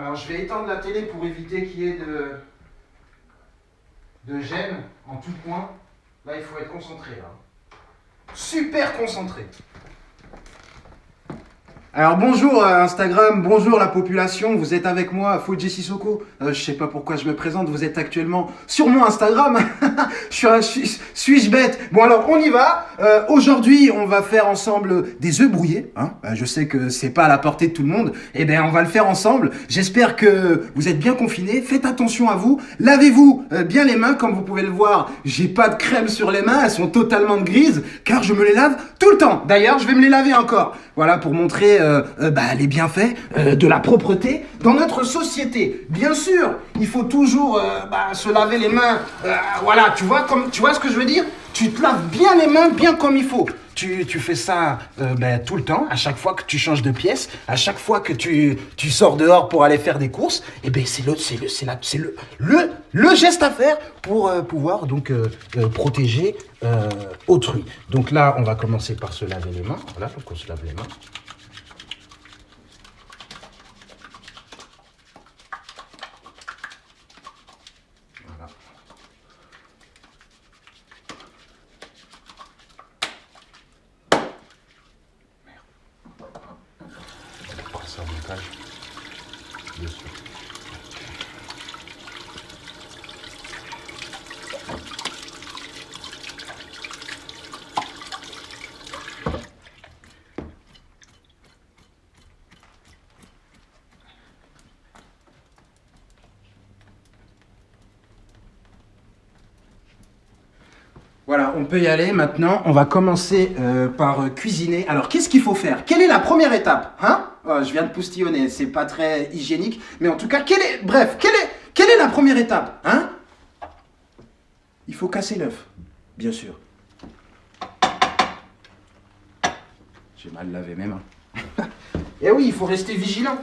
Alors je vais étendre la télé pour éviter qu'il y ait de gêne en tout point. Là, il faut être concentré. Là. Super concentré. Alors bonjour Instagram, bonjour la population, vous êtes avec moi, Fuji Sissoko. Je sais pas pourquoi je me présente, vous êtes actuellement sur mon Instagram. Suis-je bête? Bon alors on y va. Aujourd'hui on va faire ensemble des œufs brouillés. Hein. Je sais que c'est pas à la portée de tout le monde. Eh bien on va le faire ensemble. J'espère que vous êtes bien confinés. Faites attention à vous. Lavez-vous bien les mains. Comme vous pouvez le voir, j'ai pas de crème sur les mains. Elles sont totalement grises car je me les lave tout le temps. D'ailleurs je vais me les laver encore. Voilà pour montrer les bienfaits de la propreté dans notre société. Bien sûr, il faut toujours se laver les mains. Voilà, tu vois ce que je veux dire? Tu te laves bien les mains, bien comme il faut. Tu fais ça tout le temps, à chaque fois que tu changes de pièce, à chaque fois que tu sors dehors pour aller faire des courses. Et ben c'est le geste à faire pour pouvoir donc protéger autrui. Donc là, on va commencer par se laver les mains. Voilà, faut qu'on se lave les mains. Voilà. On va ça au montage. Bien sûr. Voilà, on peut y aller maintenant. On va commencer par cuisiner. Alors, qu'est-ce qu'il faut faire? Quelle est la première étape? Hein? Je viens de poustillonner, c'est pas très hygiénique. Mais en tout cas, quelle est la première étape? Hein? Il faut casser l'œuf, bien sûr. J'ai mal lavé mes mains. Et oui, il faut rester vigilant.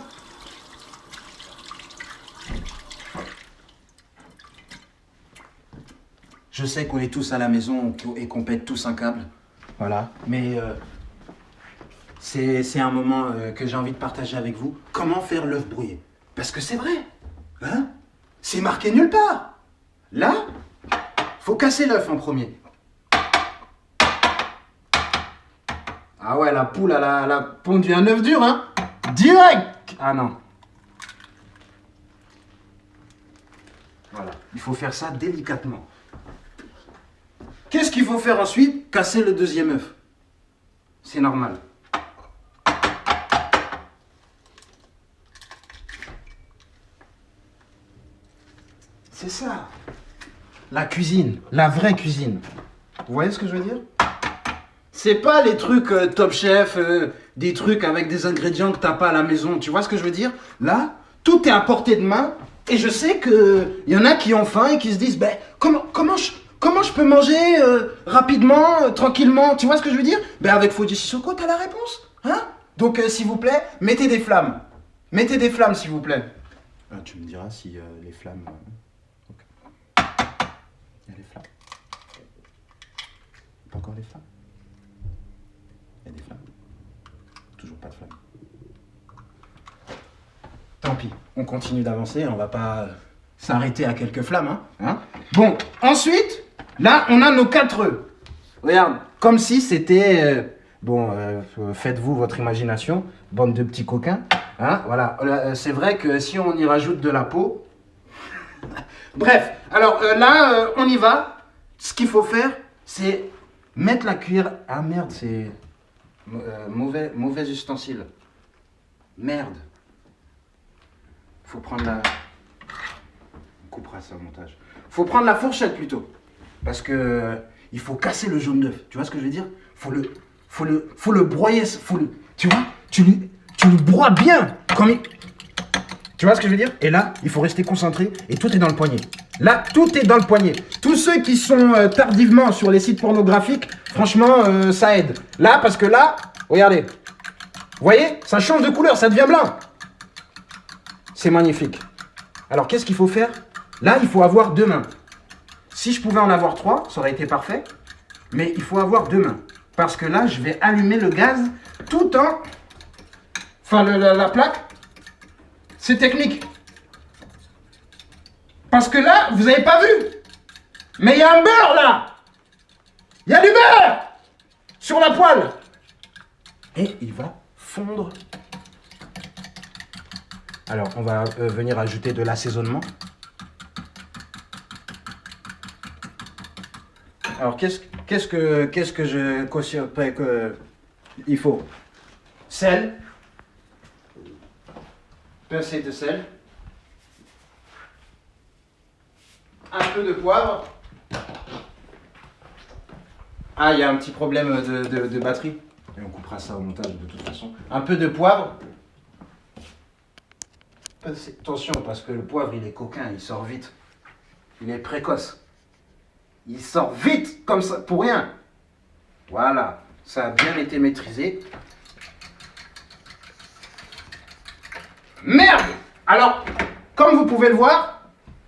Je sais qu'on est tous à la maison et qu'on pète tous un câble. Voilà. Mais c'est un moment que j'ai envie de partager avec vous. Comment faire l'œuf brouillé? Parce que c'est vrai. Hein? C'est marqué nulle part. Là, faut casser l'œuf en premier. Ah ouais, la poule, elle a pondu un œuf dur, hein? Direct! Ah non. Voilà. Il faut faire ça délicatement. Qu'est-ce qu'il faut faire ensuite? Casser le deuxième œuf. C'est normal. C'est ça. La cuisine. La vraie cuisine. Vous voyez ce que je veux dire? C'est pas les trucs Top Chef, des trucs avec des ingrédients que t'as pas à la maison. Tu vois ce que je veux dire? Là, tout est à portée de main. Et je sais qu'il y en a qui ont faim et qui se disent, comment je peux manger rapidement, tranquillement? Tu vois ce que je veux dire? Avec Fuji Sissoko, t'as la réponse. Hein? Donc, s'il vous plaît, mettez des flammes. Mettez des flammes, s'il vous plaît. Tu me diras si les flammes... Okay. Il y a les flammes. Pas encore les flammes? Il y a des flammes. Toujours pas de flammes. Tant pis, on continue d'avancer, on va pas s'arrêter à quelques flammes. Hein? Bon, ensuite, là, on a nos 4 œufs. Regarde, comme si c'était... faites-vous votre imagination, bande de petits coquins. Hein? Voilà, c'est vrai que si on y rajoute de la peau... Bref, alors là, on y va. Ce qu'il faut faire, c'est mettre la cuillère... Ah merde, c'est... mauvais ustensile. Merde. Faut prendre la... On coupera ça au montage. Faut prendre la fourchette plutôt. Parce que il faut casser le jaune d'œuf. Tu vois ce que je veux dire? Faut le broyer. Tu vois? Tu le broies bien. Tu vois ce que je veux dire? Et là, il faut rester concentré et tout est dans le poignet. Là, tout est dans le poignet. Tous ceux qui sont tardivement sur les sites pornographiques, franchement, ça aide. Là, parce que là, regardez. Vous voyez? Ça change de couleur, ça devient blanc. C'est magnifique. Alors, qu'est-ce qu'il faut faire? Là, il faut avoir 2 mains. Si je pouvais en avoir 3, ça aurait été parfait. Mais il faut avoir 2 mains. Parce que là, je vais allumer le gaz tout en... Enfin, la plaque. C'est technique. Parce que là, vous n'avez pas vu. Mais il y a un beurre là. Il y a du beurre sur la poêle. Et il va fondre. Alors, on va venir ajouter de l'assaisonnement. Alors, qu'est-ce que je cautionne que il faut? Sel. Pincée de sel. Un peu de poivre. Ah, il y a un petit problème de batterie. Et on coupera ça au montage de toute façon. Un peu de poivre. Attention, parce que le poivre, il est coquin, il sort vite. Il est précoce. Il sort vite, comme ça, pour rien. Voilà, ça a bien été maîtrisé. Merde! Alors, comme vous pouvez le voir,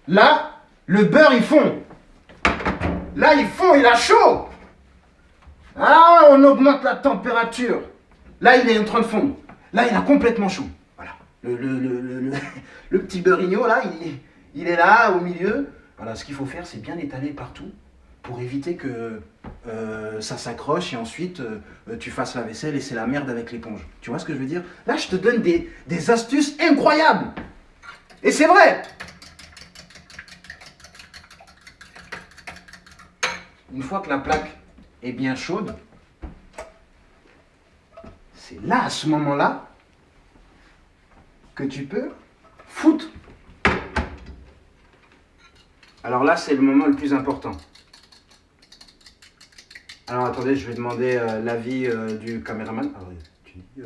là, le beurre, il fond. Là, il fond, il a chaud. Ah, on augmente la température. Là, il est en train de fondre. Là, il a complètement chaud. Voilà. Le petit beurrigno, là, il est là, au milieu. Voilà, ce qu'il faut faire, c'est bien étaler partout pour éviter que ça s'accroche et ensuite tu fasses la vaisselle et c'est la merde avec l'éponge. Tu vois ce que je veux dire? Là, je te donne des astuces incroyables. Et c'est vrai. Une fois que la plaque est bien chaude, c'est là, à ce moment-là, que tu peux foutre. Alors là, c'est le moment le plus important. Alors attendez, je vais demander l'avis du caméraman. Alors, tu dis,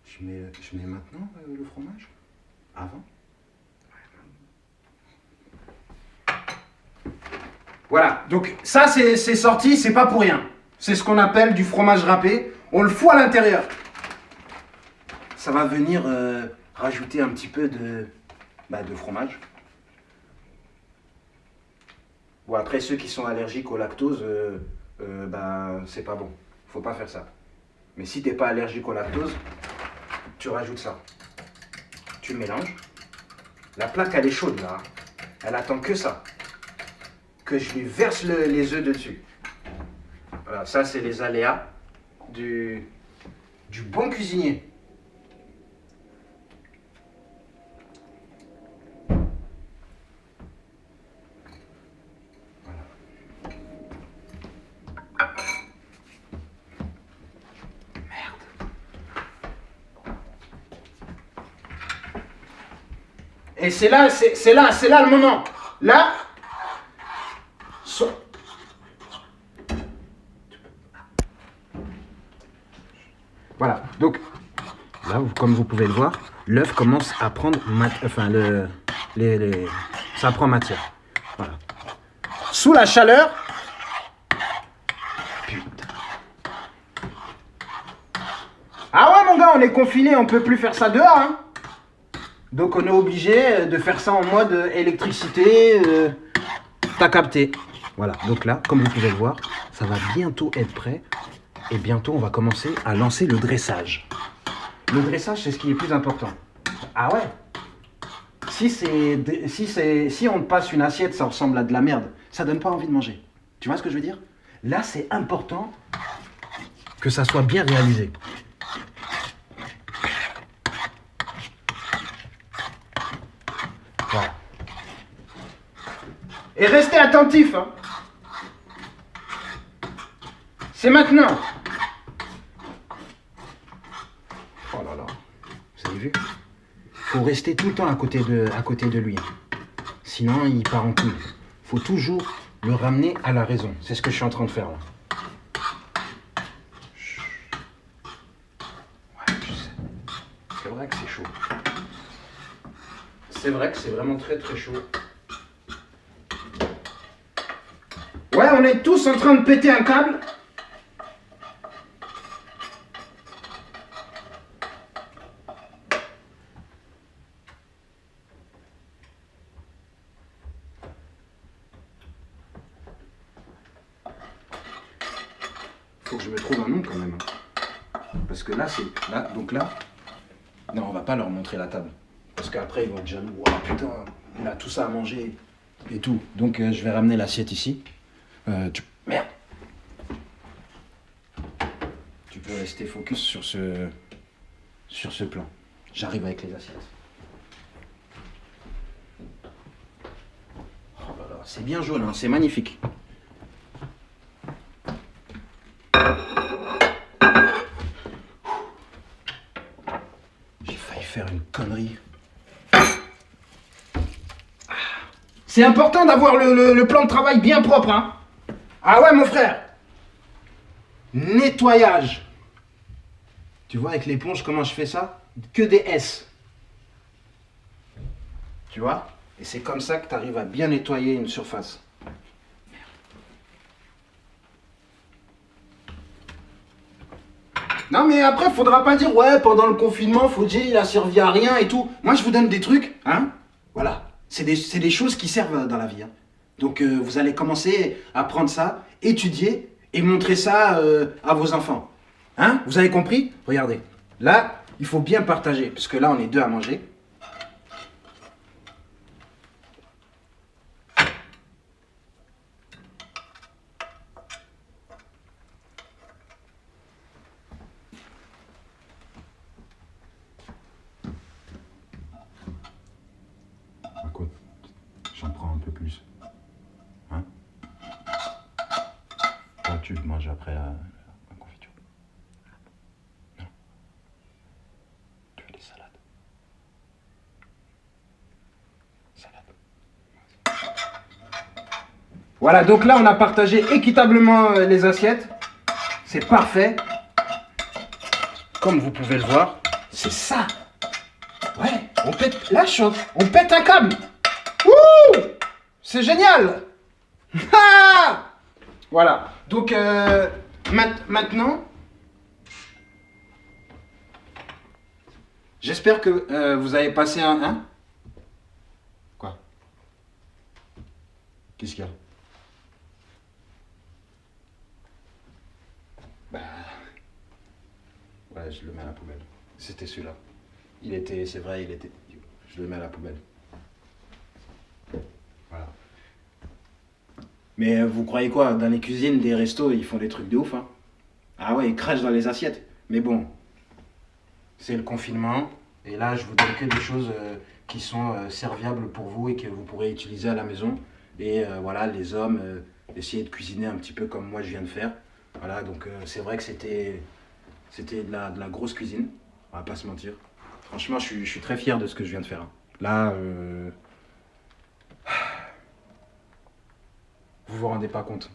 je mets maintenant le fromage? Avant? Voilà, donc ça c'est sorti, c'est pas pour rien. C'est ce qu'on appelle du fromage râpé. On le fout à l'intérieur. Ça va venir rajouter un petit peu de fromage. Bon, après ceux qui sont allergiques au lactose, c'est pas bon. Faut pas faire ça. Mais si t'es pas allergique au lactose, tu rajoutes ça. Tu mélanges. La plaque elle est chaude là. Elle attend que ça. Que je lui verse les œufs dessus. Voilà, ça c'est les aléas du bon cuisinier. Voilà. Merde. Et c'est là le moment. Là. Voilà, donc là, comme vous pouvez le voir, l'œuf commence à prendre ça prend matière. Voilà. Sous la chaleur. Putain. Ah ouais mon gars, on est confiné, on peut plus faire ça dehors. Hein. Donc on est obligé de faire ça en mode électricité. T'as capté. Voilà, donc là, comme vous pouvez le voir, ça va bientôt être prêt. Et bientôt, on va commencer à lancer le dressage. Le dressage, c'est ce qui est plus important. Ah ouais. Si on te passe une assiette, ça ressemble à de la merde. Ça donne pas envie de manger. Tu vois ce que je veux dire? Là, c'est important que ça soit bien réalisé. Voilà. Et restez attentifs. Hein. C'est maintenant. Oh là là. Vous avez vu? Faut rester tout le temps à côté de lui. Sinon, il part en couille. Faut toujours le ramener à la raison. C'est ce que je suis en train de faire là. Ouais, je sais. C'est vrai que c'est chaud. C'est vrai que c'est vraiment très très chaud. Ouais, on est tous en train de péter un câble. Faut que je me trouve un nom quand même. Parce que là, c'est... Là, donc là... Non, on va pas leur montrer la table. Parce qu'après, ils vont être jaloux. Ouah, putain, il a tout ça à manger et tout. Donc, je vais ramener l'assiette ici. Merde. Tu peux rester focus sur ce plan. J'arrive avec les assiettes. Oh là là, c'est bien jaune, hein, c'est magnifique. J'ai failli faire une connerie. C'est important d'avoir le plan de travail bien propre, hein. Ah ouais, mon frère. Nettoyage. Tu vois avec l'éponge comment je fais ça? Que des S. Tu vois? Et c'est comme ça que tu arrives à bien nettoyer une surface. Non mais après, faudra pas dire ouais, pendant le confinement, Fodji, il a servi à rien et tout. Moi, je vous donne des trucs, hein? Voilà. C'est des choses qui servent dans la vie, hein. Donc, vous allez commencer à prendre ça, étudier et montrer ça à vos enfants. Hein? Vous avez compris? Regardez. Là, il faut bien partager, parce que là, on est deux à manger. Écoute, j'en prends un peu plus. Hein? Toi, tu manges après la confiture. Non. Tu veux des salades? Salade. Voilà, donc là, on a partagé équitablement les assiettes. C'est parfait. Comme vous pouvez le voir, c'est ça. Ouais, on pète la chose. On pète un câble. Wouh! C'est génial. Ah! Voilà. Donc, maintenant, j'espère que vous avez passé un... Hein? Quoi? Qu'est-ce qu'il y a? Bah... Ouais, je le mets à la poubelle. C'était celui-là. Il était... C'est vrai, il était... Je le mets à la poubelle. Voilà. Mais vous croyez quoi? Dans les cuisines des restos, ils font des trucs de ouf, hein? Ah ouais, ils crachent dans les assiettes. Mais bon, c'est le confinement. Et là, je vous donne que des choses qui sont serviables pour vous et que vous pourrez utiliser à la maison. Et voilà, les hommes, essayez de cuisiner un petit peu comme moi je viens de faire. Voilà, donc c'est vrai que c'était de la grosse cuisine. On va pas se mentir. Franchement, je suis très fier de ce que je viens de faire, hein. Là, vous vous rendez pas compte.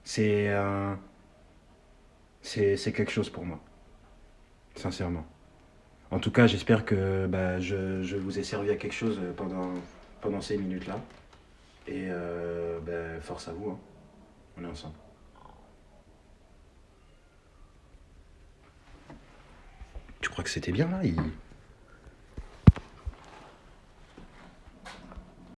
C'est c'est quelque chose pour moi, sincèrement. En tout cas, j'espère que bah, je vous ai servi à quelque chose pendant ces minutes-là. Et bah, force à vous, hein. On est ensemble. Tu crois que c'était bien là?